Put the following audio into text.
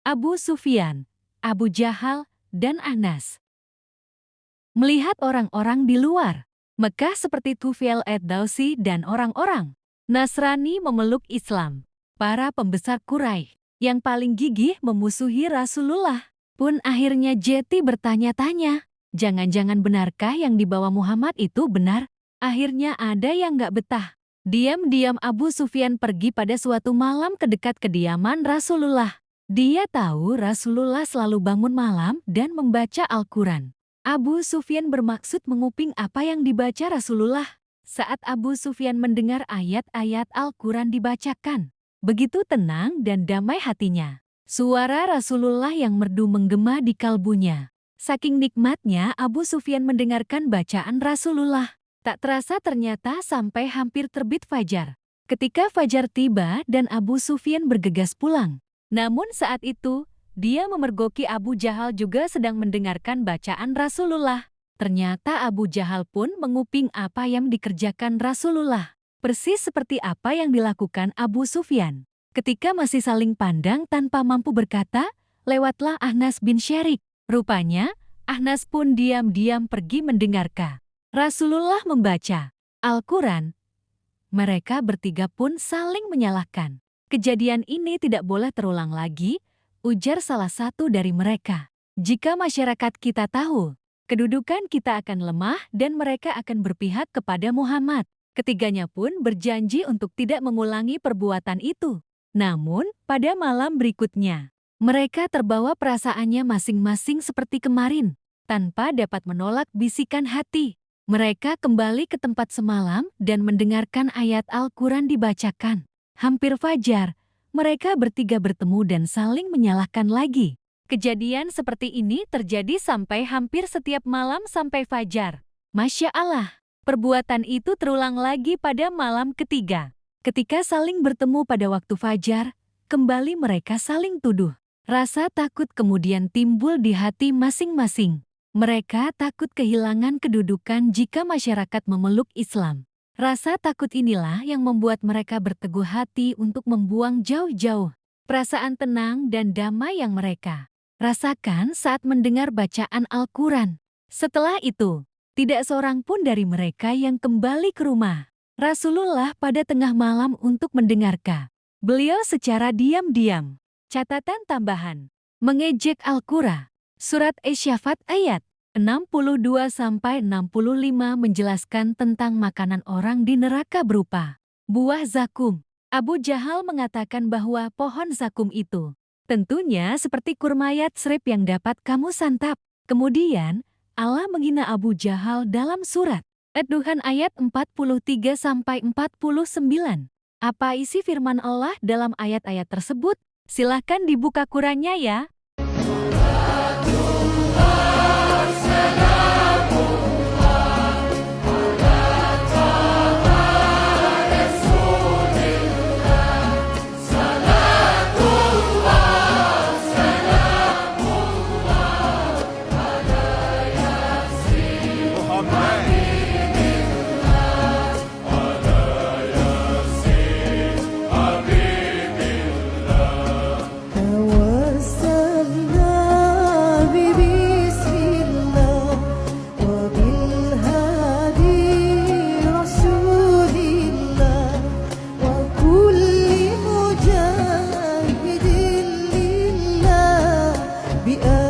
Abu Sufyan, Abu Jahal, dan Anas. Melihat orang-orang di luar Mekah seperti Tufail ad-Dausi dan orang-orang Nasrani memeluk Islam, para pembesar Quraisy yang paling gigih memusuhi Rasulullah pun akhirnya jeti bertanya-tanya, jangan-jangan benarkah yang dibawa Muhammad itu benar? Akhirnya ada yang gak betah. Diam-diam Abu Sufyan pergi pada suatu malam ke dekat kediaman Rasulullah. Dia tahu Rasulullah selalu bangun malam dan membaca Al-Quran. Abu Sufyan bermaksud menguping apa yang dibaca Rasulullah. Saat Abu Sufyan mendengar ayat-ayat Al-Quran dibacakan, begitu tenang dan damai hatinya. Suara Rasulullah yang merdu menggema di kalbunya. Saking nikmatnya Abu Sufyan mendengarkan bacaan Rasulullah. Tak terasa ternyata sampai hampir terbit fajar. Ketika fajar tiba dan Abu Sufyan bergegas pulang. Namun saat itu, dia memergoki Abu Jahal juga sedang mendengarkan bacaan Rasulullah. Ternyata Abu Jahal pun menguping apa yang dikerjakan Rasulullah. Persis seperti apa yang dilakukan Abu Sufyan. Ketika masih saling pandang tanpa mampu berkata, lewatlah Ahnas bin Syarik. Rupanya, Ahnas pun diam-diam pergi mendengarkan Rasulullah membaca Al-Quran. Mereka bertiga pun saling menyalahkan. Kejadian ini tidak boleh terulang lagi, ujar salah satu dari mereka. Jika masyarakat kita tahu, kedudukan kita akan lemah dan mereka akan berpihak kepada Muhammad. Ketiganya pun berjanji untuk tidak mengulangi perbuatan itu. Namun, pada malam berikutnya, mereka terbawa perasaannya masing-masing seperti kemarin, tanpa dapat menolak bisikan hati. Mereka kembali ke tempat semalam dan mendengarkan ayat Al-Quran dibacakan. Hampir fajar, mereka bertiga bertemu dan saling menyalahkan lagi. Kejadian seperti ini terjadi sampai hampir setiap malam sampai fajar. Masya Allah, perbuatan itu terulang lagi pada malam ketiga. Ketika saling bertemu pada waktu fajar, kembali mereka saling tuduh. Rasa takut kemudian timbul di hati masing-masing. Mereka takut kehilangan kedudukan jika masyarakat memeluk Islam. Rasa takut inilah yang membuat mereka berteguh hati untuk membuang jauh-jauh perasaan tenang dan damai yang mereka rasakan saat mendengar bacaan Al-Quran. Setelah itu, tidak seorang pun dari mereka yang kembali ke rumah Rasulullah pada tengah malam untuk mendengarkan. Beliau secara diam-diam. Catatan tambahan. Mengejek Al-Quran. Surat Asy-Syafat ayat 62-65 menjelaskan tentang makanan orang di neraka berupa buah zakum. Abu Jahal mengatakan bahwa pohon zakum itu tentunya seperti kurma Yatsrib yang dapat kamu santap. Kemudian, Allah menghina Abu Jahal dalam surat Ad-Duhan ayat 43-49. Apa isi firman Allah dalam ayat-ayat tersebut? Silahkan dibuka Qurannya ya. بأ